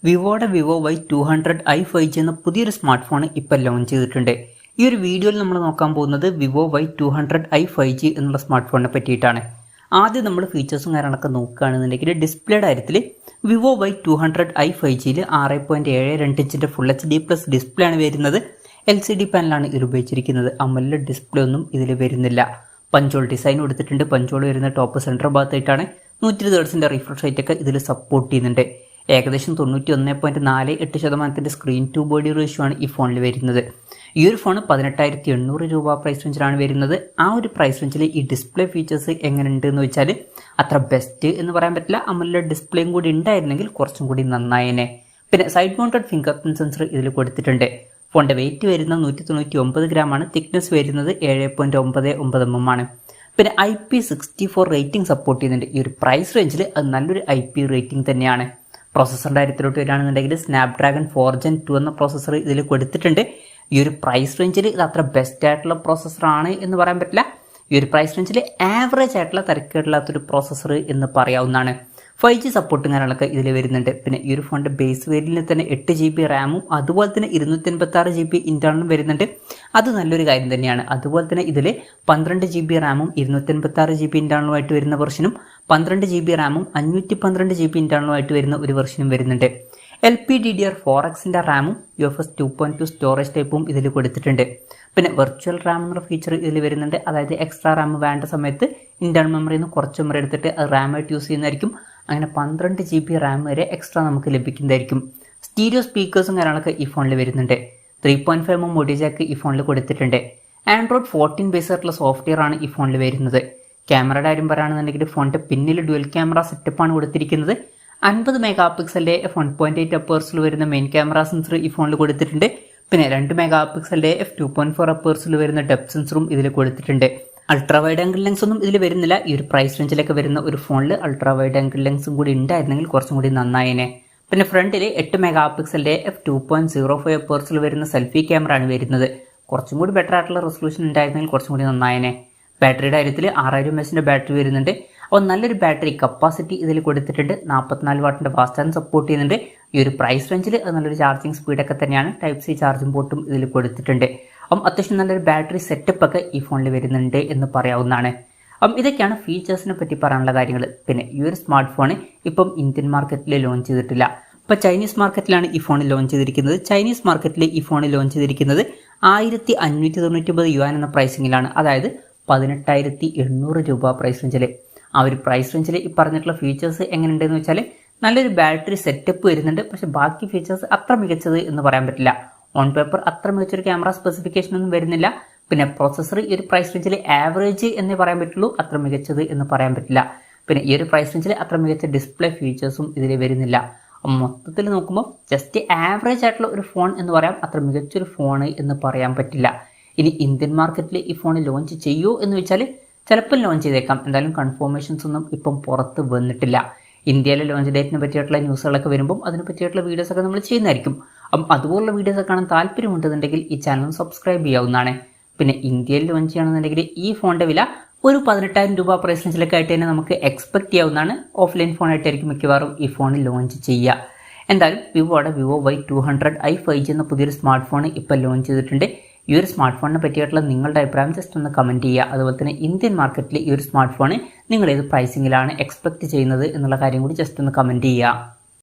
വിവോയുടെ Vivo Y200i 5G എന്ന പുതിയൊരു smart phone ഇപ്പോൾ ലോഞ്ച് ചെയ്തിട്ടുണ്ട്. ഈ ഒരു വീഡിയോയിൽ നമ്മൾ നോക്കാൻ പോകുന്നത് വിവോ Y200i 5G എന്നുള്ള സ്മാർട്ട് ഫോണിനെ പറ്റിയിട്ടാണ്. ആദ്യം നമ്മൾ ഫീച്ചേഴ്സും കാര്യങ്ങളൊക്കെ നോക്കുകയാണെന്നുണ്ടെങ്കിൽ ഡിസ്പ്ലേയുടെ കാര്യത്തിൽ വിവോ Y200i 5Gയിൽ 6.72 ഇഞ്ചിൻ്റെ ഫുൾ HD പ്ലസ് ഡിസ്പ്ലേ ആണ് വരുന്നത്. LCD പാനലാണ് ഇതിൽ ഉപയോഗിച്ചിരിക്കുന്നത്. AMOLED ഡിസ്പ്ലേ ഒന്നും ഇതിൽ വരുന്നില്ല. പഞ്ചോൾ ഡിസൈൻ കൊടുത്തിട്ടുണ്ട്. പഞ്ചോൾ വരുന്ന ടോപ്പ് സെൻറ്റർ ഭാഗത്തായിട്ടാണ്. 120 Hz റിഫ്രഷ് റേറ്റ് ഒക്കെ ഇതിൽ സപ്പോർട്ട് ചെയ്യുന്നുണ്ട്. ഏകദേശം 91.48% സ്ക്രീൻ ടു ബോഡി റേഷ്യോ ആണ് ഈ ഫോണിൽ വരുന്നത്. ഈ ഒരു ഫോൺ 18,800 രൂപ പ്രൈസ് റേഞ്ചിലാണ് വരുന്നത്. ആ ഒരു പ്രൈസ് റേഞ്ചിൽ ഈ ഡിസ്പ്ലേ ഫീച്ചേഴ്സ് എങ്ങനെയുണ്ട് എന്ന് വെച്ചാൽ അത്ര ബെസ്റ്റ് എന്ന് പറയാൻ പറ്റില്ല. AMOLED ഡിസ്പ്ലേയും കൂടി ഉണ്ടായിരുന്നെങ്കിൽ കുറച്ചും കൂടി നന്നായേനെ. പിന്നെ side mounted finger print sensor ഇതിൽ കൊടുത്തിട്ടുണ്ട്. ഫോണിൻ്റെ വെയിറ്റ് വരുന്നത് 199 ഗ്രാമാണ്. തിക്നെസ് വരുന്നത് 7.99 mm ആണ്. പിന്നെ IP64 റേറ്റിംഗ് സപ്പോർട്ട് ചെയ്യുന്നുണ്ട്. ഈ ഒരു പ്രൈസ് റേഞ്ചിൽ അത് നല്ലൊരു IP റേറ്റിംഗ് തന്നെയാണ്. പ്രോസസ്സറിൻ്റെ കാര്യത്തിലോട്ട് വരികയാണെന്നുണ്ടെങ്കിൽ സ്നാപ്ഡ്രാഗൺ 4 Gen 2 എന്ന പ്രോസസ്സർ ഇതിൽ കൊടുത്തിട്ടുണ്ട്. ഈ ഒരു പ്രൈസ് റേഞ്ചിൽ ഇത് അത്ര ബെസ്റ്റ് ആയിട്ടുള്ള പ്രോസസ്സറാണ് എന്ന് പറയാൻ പറ്റില്ല. ഈ ഒരു പ്രൈസ് റേഞ്ചിൽ ആവറേജ് ആയിട്ടുള്ള തരക്കേടില്ലാത്തൊരു പ്രോസസ്സർ എന്ന് പറയാവുന്നതാണ്. 5G സപ്പോർട്ടും കാര്യങ്ങളൊക്കെ ഇതിൽ വരുന്നുണ്ട്. പിന്നെ ഈ ഒരു ഫോണിൻ്റെ ബേസ് വേരിയന്റിൽ തന്നെ 8 GB റാമും അതുപോലെ തന്നെ 256 GB ഇന്റേണലും വരുന്നുണ്ട്. അത് നല്ലൊരു കാര്യം തന്നെയാണ്. അതുപോലെ തന്നെ ഇതിൽ 12 GB റാമും 256 GB ഇന്റേണലുമായിട്ട് വരുന്ന വെർഷനും 12 GB റാമും 512 GB ഇന്റേണലുമായിട്ട് വരുന്ന ഒരു വെർഷനും വരുന്നുണ്ട്. LPDDR4Xന്റെ റാമും UFS 2.2 സ്റ്റോറേജ് ടൈപ്പും ഇതിൽ കൊടുത്തിട്ടുണ്ട്. പിന്നെ വെർച്വൽ റാം എന്നുള്ള ഫീച്ചർ ഇതിൽ വരുന്നുണ്ട്. അതായത് എക്സ്ട്രാ റാം വേണ്ട സമയത്ത് ഇന്റേണൽ മെമ്മറിയിൽ നിന്ന് കുറച്ച് മെമ്മറി എടുത്തിട്ട് അത് റാമായിട്ട് യൂസ് ചെയ്യുന്നതായിരിക്കും. അങ്ങനെ 12 GB റാം വരെ എക്സ്ട്രാ നമുക്ക് ലഭിക്കുന്നതായിരിക്കും. സ്റ്റീരിയോ സ്പീക്കേഴ്സും കാര്യങ്ങളൊക്കെ ഈ ഫോണിൽ വരുന്നുണ്ട്. 3.5 mm ഓഡിയോ ജാക്ക് ഈ ഫോണിൽ കൊടുത്തിട്ടുണ്ട്. ആൻഡ്രോയിഡ് 14 ബേസ് ആയിട്ടുള്ള സോഫ്റ്റ്വെയർ ആണ് ഈ ഫോണിൽ വരുന്നത്. ക്യാമറയുടെ കാര്യം പറയുകയാണെന്നുണ്ടെങ്കിൽ ഫോണിൻ്റെ പിന്നിൽ ഡ്യുവൽ ക്യാമറ സെറ്റപ്പാണ് കൊടുത്തിരിക്കുന്നത്. 50 മെഗാപിക്സലിൻ്റെ f1.8 അപ്പേഴ്സിൽ വരുന്ന മെയിൻ ക്യാമറ സെൻസർ ഈ ഫോണിൽ കൊടുത്തിട്ടുണ്ട്. പിന്നെ 2 മെഗാപിക്സലിൻ്റെ f2.4 അപ്പേഴ്സിൽ വരുന്ന ഡെപ്ത് സെൻസറും ഇതിൽ കൊടുത്തിട്ടുണ്ട്. അൾട്രാ വൈഡ് ആംഗിൾ ലെൻസ് ഒന്നും ഇതിൽ വരുന്നില്ല. ഈ ഒരു പ്രൈസ് റേഞ്ചിലൊക്കെ വരുന്ന ഒരു ഫോണിൽ അൾട്രാ വൈഡ് ആംഗിൾ ലെൻസും കൂടി ഉണ്ടായിരുന്നെങ്കിൽ കുറച്ചും കൂടി നന്നായേനെ. പിന്നെ ഫ്രണ്ടിൽ 8 മെഗാപിക്സലിൻ്റെ f2.05 അപ്പേഴ്സിൽ വരുന്ന സെൽഫി ക്യാമറ ആണ് വരുന്നത്. കുറച്ചും കൂടി ബെറ്റർ ആയിട്ടുള്ള റെസൊല്യൂഷൻ ഉണ്ടായിരുന്നെങ്കിൽ കുറച്ചും കൂടി നന്നായേനെ. ബാറ്ററിയുടെ കാര്യത്തിൽ 6000 mAh ബാറ്ററി വരുന്നുണ്ട്. അപ്പോൾ നല്ലൊരു ബാറ്ററി കപ്പാസിറ്റി ഇതിൽ കൊടുത്തിട്ടുണ്ട്. 44 വാട്ടിൻ്റെ ഫാസ്റ്റ് ചാർജ് സപ്പോർട്ട് ചെയ്യുന്നുണ്ട്. ഈ ഒരു പ്രൈസ് റേഞ്ചിൽ അത് നല്ലൊരു ചാർജിങ് സ്പീഡൊക്കെ തന്നെയാണ്. Type-C ചാർജിംഗ് പോർട്ടും ഇതിൽ കൊടുത്തിട്ടുണ്ട്. അപ്പം അത്യാവശ്യം നല്ലൊരു ബാറ്ററി സെറ്റപ്പ് ഒക്കെ ഈ ഫോണിൽ വരുന്നുണ്ട് എന്ന് പറയാവുന്നതാണ്. അപ്പം ഇതൊക്കെയാണ് ഫീച്ചേഴ്സിനെ പറ്റി പറയാനുള്ള കാര്യങ്ങൾ. പിന്നെ ഈ ഒരു സ്മാർട്ട് ഫോൺ ഇപ്പം ഇന്ത്യൻ മാർക്കറ്റിൽ ലോഞ്ച് ചെയ്തിട്ടില്ല. ഇപ്പോൾ ചൈനീസ് മാർക്കറ്റിലാണ് ഈ ഫോൺ ലോഞ്ച് ചെയ്തിരിക്കുന്നത്. ചൈനീസ് മാർക്കറ്റിൽ ഈ ഫോൺ ലോഞ്ച് ചെയ്തിരിക്കുന്നത് 1599 യുവാൻ എന്ന പ്രൈസിങ്ങിലാണ്. അതായത് 18,800 രൂപ പ്രൈസ് റേഞ്ചിൽ. ആ ഒരു പ്രൈസ് റേഞ്ചിൽ ഈ പറഞ്ഞിട്ടുള്ള ഫീച്ചേഴ്സ് എങ്ങനെയുണ്ടെന്ന് വെച്ചാൽ നല്ലൊരു ബാറ്ററി സെറ്റപ്പ് വരുന്നുണ്ട്. പക്ഷെ ബാക്കി ഫീച്ചേഴ്സ് അത്ര മികച്ചത് എന്ന് പറയാൻ പറ്റില്ല. ഓൺ പേപ്പർ അത്ര മികച്ചൊരു ക്യാമറ സ്പെസിഫിക്കേഷൻ ഒന്നും വരുന്നില്ല. പിന്നെ പ്രോസസ്സർ ഈ ഒരു പ്രൈസ് റേഞ്ചിൽ ആവറേജ് എന്നേ പറയാൻ പറ്റുള്ളൂ, അത്ര മികച്ചത് എന്ന് പറയാൻ പറ്റില്ല. പിന്നെ ഈ ഒരു പ്രൈസ് റേഞ്ചിൽ അത്ര മികച്ച ഡിസ്പ്ലേ ഫീച്ചേഴ്സും ഇതിൽ വരുന്നില്ല. മൊത്തത്തിൽ നോക്കുമ്പോൾ ജസ്റ്റ് ആവറേജ് ആയിട്ടുള്ള ഒരു ഫോൺ എന്ന് പറയാം, അത്ര മികച്ചൊരു ഫോൺ എന്ന് പറയാൻ പറ്റില്ല. ഇനി ഇന്ത്യൻ മാർക്കറ്റിൽ ഈ ഫോൺ ലോഞ്ച് ചെയ്യുമോ എന്ന് വെച്ചാൽ ചിലപ്പോൾ ലോഞ്ച് ചെയ്തേക്കാം. എന്തായാലും കൺഫർമേഷൻസ് ഒന്നും ഇപ്പം പുറത്ത് വന്നിട്ടില്ല. ഇന്ത്യയിലെ ലോഞ്ച് ഡേറ്റിനെ പറ്റിയിട്ടുള്ള ന്യൂസുകളൊക്കെ വരുമ്പം അതിനെ പറ്റിയിട്ടുള്ള വീഡിയോസൊക്കെ നമ്മൾ ചെയ്യുന്നതായിരിക്കും. അപ്പം അതുപോലുള്ള വീഡിയോസ് കാണാൻ താല്പര്യമുണ്ടെന്നുണ്ടെങ്കിൽ ഈ ചാനൽ സബ്സ്ക്രൈബ് ചെയ്യാവുന്നതാണ്. പിന്നെ ഇന്ത്യയിൽ ലോഞ്ച് ചെയ്യണമെന്നുണ്ടെങ്കിൽ ഈ ഫോണിൻ്റെ വില ഒരു 18,000 രൂപ പ്രൈസ് റേഞ്ചിലൊക്കെ ആയിട്ട് തന്നെ നമുക്ക് എക്സ്പെക്ട് ചെയ്യാവുന്നതാണ്. ഓഫ്ലൈൻ ഫോണായിട്ടായിരിക്കും മിക്കവാറും ഈ ഫോൺ ലോഞ്ച് ചെയ്യുക. എന്തായാലും വിവോയുടെ വിവോ Y200i 5G എന്ന പുതിയൊരു സ്മാർട്ട് ഫോൺ ഇപ്പോൾ ലോഞ്ച് ചെയ്തിട്ടുണ്ട്. ഈ ഒരു സ്മാർട്ട് ഫോണിനെ പറ്റിയിട്ടുള്ള നിങ്ങളുടെ അഭിപ്രായം ജസ്റ്റ് ഒന്ന് കമൻറ്റ് ചെയ്യുക. അതുപോലെ തന്നെ ഇന്ത്യൻ മാർക്കറ്റിൽ ഈ ഒരു സ്മാർട്ട് ഫോൺ നിങ്ങൾ ഏത് പ്രൈസിങ്ങിലാണ് എക്സ്പെക്ട് ചെയ്യുന്നത് എന്നുള്ള കാര്യം കൂടി ജസ്റ്റ് ഒന്ന് കമൻറ്റ് ചെയ്യുക.